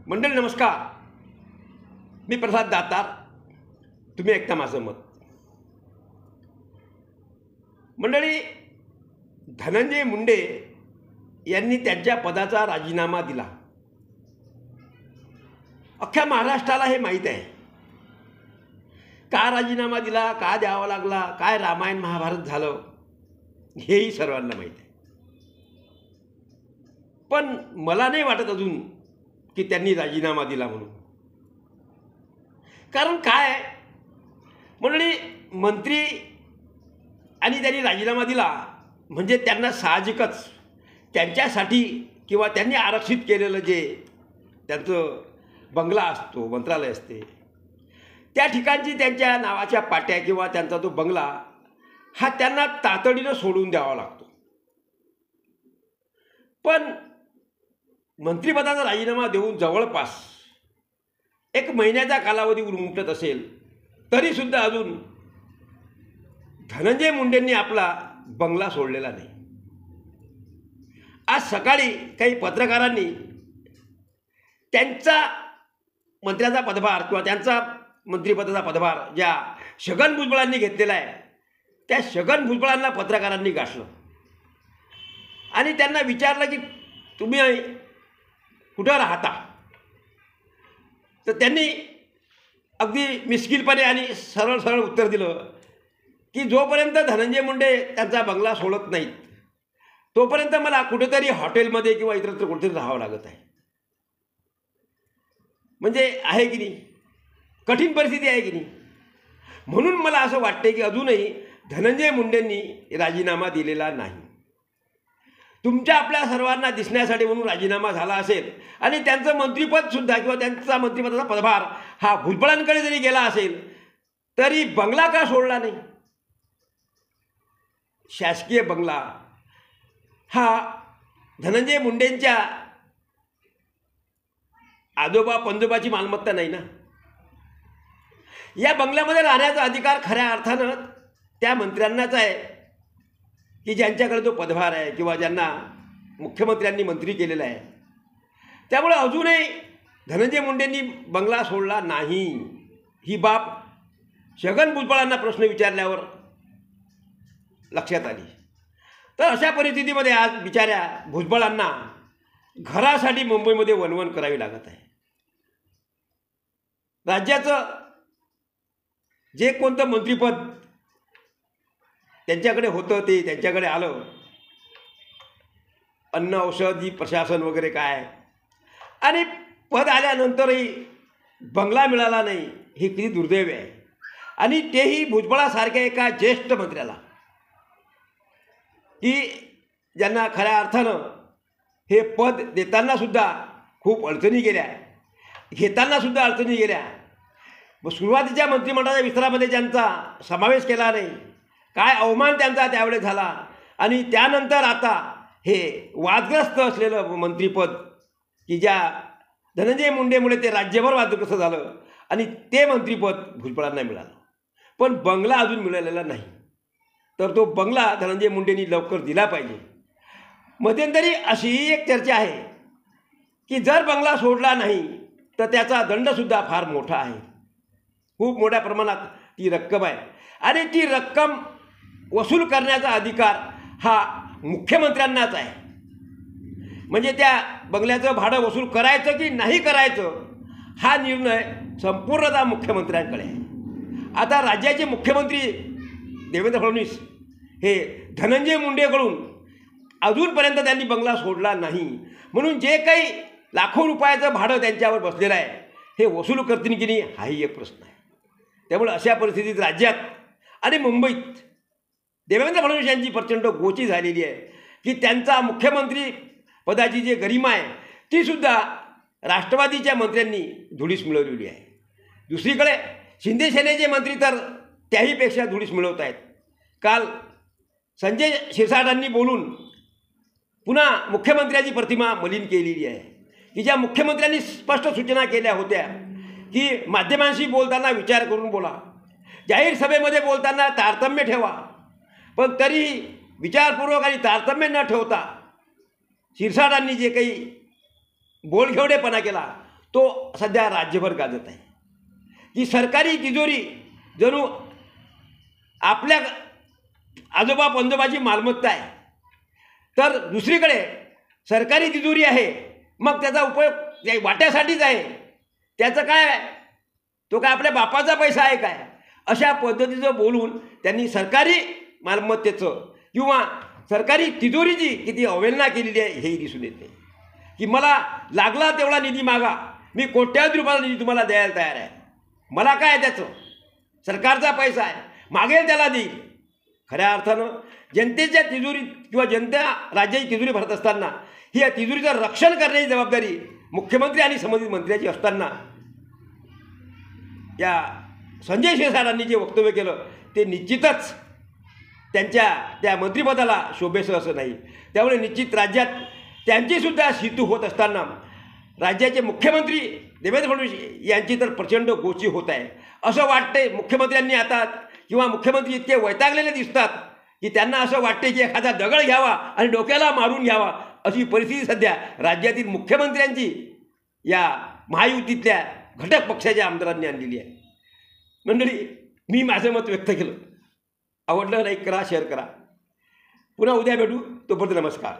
मंडळी नमस्कार. मी प्रसाद दातार. तुम्ही ऐकता माझं मत. मंडळी, धनंजय मुंडे यांनी त्यांच्या पदाचा राजीनामा दिला. अख्ख्या महाराष्ट्राला हे माहीत आहे. का राजीनामा दिला, का द्यावा लागला, काय रामायण महाभारत झालं, हेही सर्वांना माहीत आहे. पण मला नाही वाटत अजून की त्यांनी राजीनामा दिला म्हणून. कारण काय मंडळी, मंत्री आणि त्यांनी राजीनामा दिला म्हणजे त्यांना साहजिकच त्यांच्यासाठी किंवा त्यांनी आरक्षित केलेलं जे त्यांचं बंगला असतो, मंत्रालय असते, त्या ठिकाणची त्यांच्या नावाच्या पाट्या किंवा त्यांचा तो बंगला हा त्यांना तातडीनं सोडून द्यावा लागतो. पण मंत्रिपदाचा राजीनामा देऊन जवळपास 1 महिन्याचा कालावधी उलटत असेल तरीसुद्धा अजून धनंजय मुंडेंनी आपला बंगला सोडलेला नाही. आज सकाळी काही पत्रकारांनी त्यांचा मंत्र्याचा पदभार किंवा त्यांचा मंत्रिपदाचा पदभार ज्या छगन भुजबळांनी घेतलेला आहे त्या छगन भुजबळांना पत्रकारांनी गाठलं आणि त्यांना विचारलं की तुम्ही कुठं राहता. तर त्यांनी अगदी मिस्किलपणे आणि सरळ सरळ उत्तर दिलं की जोपर्यंत धनंजय मुंडे त्यांचा बंगला सोडत नाहीत तोपर्यंत मला कुठेतरी हॉटेलमध्ये किंवा इतरत्र कुठेतरी राहावं लागत आहे. म्हणजे आहे की नाही, कठीण परिस्थिती आहे की नाही. म्हणून मला असं वाटते की अजूनही धनंजय मुंडेंनी राजीनामा दिलेला नाही. तुमच्या आपल्या सर्वांना दिसण्यासाठी म्हणून राजीनामा झाला असेल आणि त्यांचं मंत्रिपदसुद्धा किंवा त्यांचा मंत्रिपदाचा पदभार हा भुजबळांकडे जरी गेला असेल तरी बंगला का सोडला नाही. शासकीय बंगला हा धनंजय मुंडेंच्या आजोबा पंजोबाची मालमत्ता नाही ना. या बंगल्यामध्ये राहण्याचा अधिकार खऱ्या अर्थानं त्या मंत्र्यांनाच आहे की ज्यांच्याकडे तो पदभार आहे किंवा ज्यांना मुख्यमंत्र्यांनी मंत्री केलेला आहे. त्यामुळे अजूनही धनंजय मुंडेंनी बंगला सोडला नाही ही बाब छगन भुजबळांना प्रश्न विचारल्यावर लक्षात आली. तर अशा परिस्थितीमध्ये आज बिचाऱ्या भुजबळांना घरासाठी मुंबईमध्ये वणवण करावी लागत आहे. राज्याचं जे कोणतं मंत्रिपद त्यांच्याकडे होतं ते त्यांच्याकडे आलं. अन्न औषधी प्रशासन वगैरे काय, आणि पद आल्यानंतरही बंगला मिळाला नाही, हे किती दुर्दैव आहे. आणि तेही भुजबळासारख्या एका ज्येष्ठ मंत्र्याला की ज्यांना खऱ्या अर्थानं हे पद देतानासुद्धा खूप अडचणी गेल्या, घेतानासुद्धा अडचणी गेल्या. मग सुरुवातीच्या मंत्रिमंडळाच्या विस्तारामध्ये ज्यांचा समावेश केला नाही, काय अवमान त्यांचा त्यावेळेस झाला. आणि त्यानंतर आता हे वादग्रस्त असलेलं मंत्रिपद की ज्या धनंजय मुंडेमुळे ते राज्यभर वादग्रस्त झालं आणि ते मंत्रिपद भुजबळांना मिळालं. पण बंगला अजून मिळालेला नाही. तर तो बंगला धनंजय मुंडेंनी लवकर दिला पाहिजे. मध्यंतरी अशीही एक चर्चा आहे की जर बंगला सोडला नाही तर त्याचा दंडसुद्धा फार मोठा आहे. खूप मोठ्या प्रमाणात ती रक्कम आहे आणि ती रक्कम वसूल करण्याचा अधिकार हा मुख्यमंत्र्यांनाच आहे. म्हणजे त्या बंगल्याचं भाडं वसूल करायचं की नाही करायचं हा निर्णय संपूर्णतः मुख्यमंत्र्यांकडे आहे. आता राज्याचे मुख्यमंत्री देवेंद्र फडणवीस हे धनंजय मुंडेकडून अजूनपर्यंत त्यांनी बंगला सोडला नाही, म्हणून जे काही लाखो रुपयाचं भाडं त्यांच्यावर बसलेलं आहे हे वसूल करतील की नाही हाही एक प्रश्न आहे. त्यामुळे अशा परिस्थितीत राज्यात आणि मुंबईत देवेंद्र फडणवीस यांची प्रचंड गोची झालेली आहे की त्यांचा मुख्यमंत्री पदाची जी गरिमा आहे तीसुद्धा राष्ट्रवादीच्या मंत्र्यांनी धुळीस मिळवलेली आहे. दुसरीकडे शिंदे सेनेचे मंत्री तर त्याहीपेक्षा धुळीस मिळवत आहेत. काल संजय शिरसाटांनी बोलून पुन्हा मुख्यमंत्र्याची प्रतिमा मलिन केलेली आहे की ज्या मुख्यमंत्र्यांनी स्पष्ट सूचना केल्या होत्या की माध्यमांशी बोलताना विचार करून बोला, जाहीर सभेमध्ये बोलताना तारतम्य ठेवा, पण तरीही विचारपूर्वक आणि तारतम्य न ठेवता शिरसाटांनी जे काही बोलघेवडेपणा केला तो सध्या राज्यभर गाजत आहे की सरकारी तिजोरी जणू आपल्या आजोबा पंजोबाची मालमत्ता आहे. तर दुसरीकडे सरकारी तिजोरी आहे, मग त्याचा उपयोग वाट्यासाठीच आहे. त्याचं काय आहे, तो काय आपल्या बापाचा पैसा आहे काय, अशा पद्धतीचं बोलून त्यांनी सरकारी मालमत्तेचं किंवा सरकारी तिजोरीची किती अवहेलना केलेली आहे हेही दिसून येते. की मला लागला तेवढा निधी मागा, मी कोट्यावधी रुपयाचा निधी तुम्हाला द्यायला तयार आहे, मला काय त्याचं, सरकारचा पैसा आहे, मागेल त्याला देईल. खऱ्या अर्थानं जनतेच्या तिजोरीत किंवा जनता राज्याची तिजोरी भरत असताना ही या तिजोरीचं रक्षण करण्याची जबाबदारी मुख्यमंत्री आणि संबंधित मंत्र्याची असताना या संजय शिरसाटांनी जे वक्तव्य केलं ते निश्चितच त्यांच्या त्या मंत्रिपदाला शोभेसं असं नाही. त्यामुळे निश्चित राज्यात त्यांचीसुद्धा शितू होत असताना राज्याचे मुख्यमंत्री देवेंद्र फडणवीस यांची तर प्रचंड गोची होत आहे. असं वाटते मुख्यमंत्र्यांनी आता किंवा मुख्यमंत्री इतके वैतागलेले दिसतात की त्यांना असं वाटते की एखादा दगड घ्यावा आणि डोक्याला मारून घ्यावा, अशी परिस्थिती सध्या राज्यातील मुख्यमंत्र्यांची या महायुतीतल्या घटक पक्षाच्या आमदारांनी आणलेली आहे. मंडळी, मी माझं मत व्यक्त केलं. आवडलं लाईक करा, शेअर करा. पुन्हा उद्या भेटू. तोपर्यंत नमस्कार.